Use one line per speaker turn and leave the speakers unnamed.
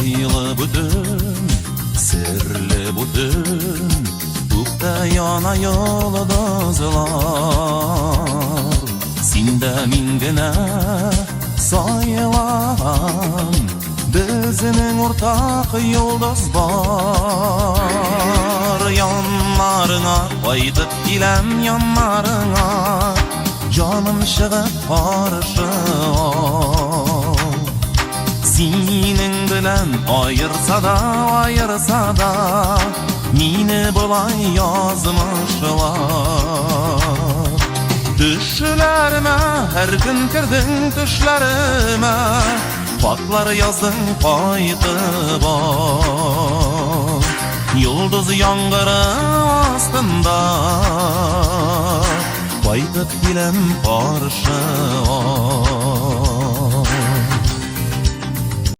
Soylı bütün, sirli bütün, Ukta yana yıldızlar. Sinde mingine sayılan, Bizning ortak yıldız var. Yanlarına koyduk ilem yanlarına, Canım şığıp barışıyor. Senin bilen ayırsa da Meni bulay yazmışlar. Düşlerime her gün kirdin düşlerime, Faklar yazdın paydı var. Yıldız yangırı astında, Paydık bilen barışı var.